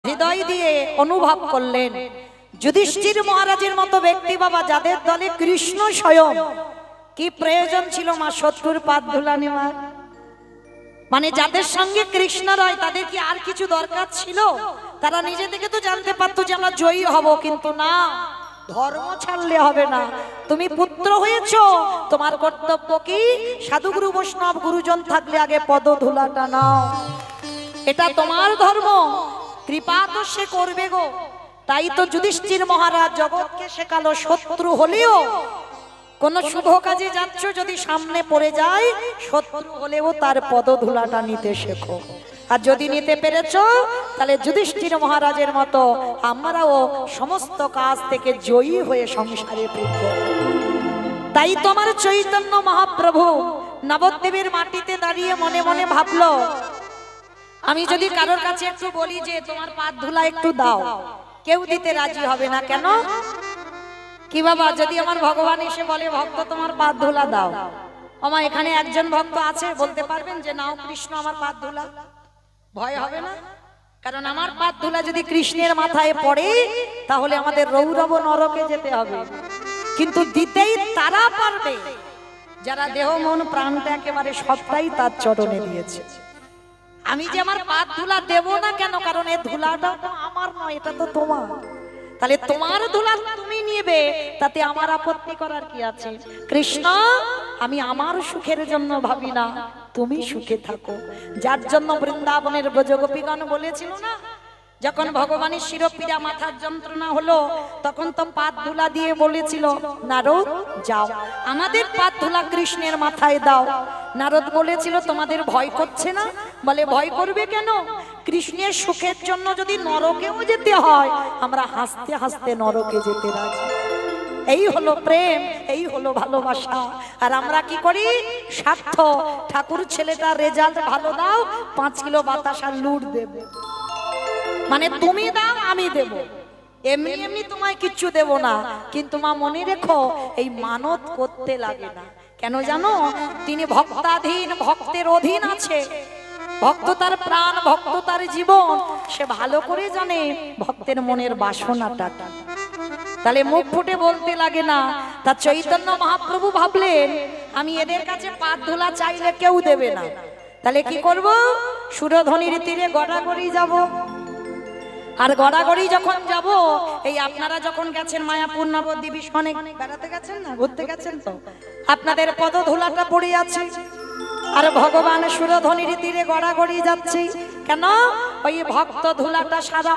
হৃদয় দিয়ে অনুভব করলেন। যুধিষ্ঠির মহারাজের মতো ব্যক্তি বাবা যাদের দলে কৃষ্ণ স্বয়ং, কি প্রয়োজন ছিল মা শত্রুর পাদ ধুলা নেওয়ার? মানে যাদের সঙ্গে কৃষ্ণ রয় তাদের কি আর কিছু দরকার ছিল? তারা নিজে থেকে তো জানতে পারতো যে আমরা জয়ী হব, কিন্তু না, ধর্ম ছাড়লে হবে না। তুমি পুত্র হয়েছো, তোমার কর্তব্য কি? সাধুগুরু বৈষ্ণব গুরুজন থাকলে আগে পদধূলাটা নাও, এটা তোমার ধর্ম। কৃপা তো সে করবে গো। তাই তো যুধিষ্ঠির মহারাজ জগৎকে শেখালো, শত্রু হলেও কোন শুভ কাজে যাচ্ছ, যদি সামনে পড়ে যায়, শত্রু হলেও তার পদধূলাটা নিতে শেখো। আর যদি নিতে পেরেছো, তাহলে যুধিষ্ঠির মহারাজের মতো আমরাও সমস্ত কাজ থেকে জয়ী হয়ে সংসারে ফিরব। তাই তোমার চৈতন্য মহাপ্রভু নবদ্বীপের মাটিতে দাঁড়িয়ে মনে মনে ভাবলো, আমি যদি কারোর কাছে একটু বলি যে তোমার পাদ ধুলা একটু দাও, কেউ দিতে রাজি হবে না। কেন? কি বাবা, যদি আমার ভগবান এসে বলে ভক্ত তোমার পাদ ধুলা দাও, আমার এখানে একজন ভক্ত আছে বলতে পারবেন যে নাও কৃষ্ণ আমার পাদ ধুলা? ভয় হবে না? কারণ আমার পাদ ধুলা যদি কৃষ্ণের মাথায় পড়ে তাহলে আমাদের রৌরব নরকে যেতে হবে। কিন্তু দিতেই তারা পারবে যারা দেহ মন প্রাণটা একেবারে সবটাই তার চরণে দিয়েছে। আমি যে আমার পাদ ধুলা দেব না কেন? কারণ এই ধুলাটা তো আমার নয়, এটা তো তোমার। তাহলে তোমার ধুলা তুমি নিবে, তাতে আমার আপত্তি করার কি আছে? কৃষ্ণ, আমি আমার সুখের জন্য ভাবি না, তুমি সুখে থাকো। যার জন্য বৃন্দাবনের ব্রজগোপীগণ বলেছিল না, যখন ভগবানের শিরোপীড়া মাথার যন্ত্রণা হলো, তখন তো পাদ ধুলা দিয়ে বলেছিল নারদ যাও আমাদের পাদ ধুলা কৃষ্ণের মাথায় দাও। নারদ বলেছিল তোমাদের ভয় করছে না? বলে ভয় করবে কেন? কৃষ্ণের সুখের জন্য যদি নরকেও যেতে হয়, আমরা হাসতে হাসতে নরকে যেতে রাজি। এই হলো প্রেম, এই হলো ভালোবাসা। আর আমরা কি করি? স্বার্থ। ঠাকুর ছেলেটার রেজাল্ট ভালো দাও, 5 কিলো বাতাসা লুট দেব। মানে তুমি দাও আমি দেব, এমনি এমনি তোমায় কিচ্ছু দেব না। কিন্তু মা মনে রেখো, এই মানত করতে লাগে না। কেন জানো? তিনি ভক্তাধীন, ভক্তের অধীন আছে। ভক্ত তার প্রাণ, ভক্ত তার জীবন। সে ভালো করে জানে ভক্তের মনের বাসনাটা। তাহলে মুখ ফুটে বলতে লাগে না। তা চৈতন্য মহাপ্রভু ভাবলেন, আমি এদের কাছে পাদ ধুলা চাইলে কেউ দেবে না, তাহলে কি করব? সুরধনির তীরে গড়াগড়ি যাব। আর গড়াগড়ি যখন যাব, এই আপনারা যখন গেছেন মায়াপুর নবদ্বীপ অনেক বেড়াতে গেছেন না, ঘুরতে গেছেন, তো আপনাদের পদধূলাটা পড়ে আছে। আর ভগবান সুরধনির তীরে গড়াগড়ি যাচ্ছে কেন? ওই ভক্ত ধুলাটা সারা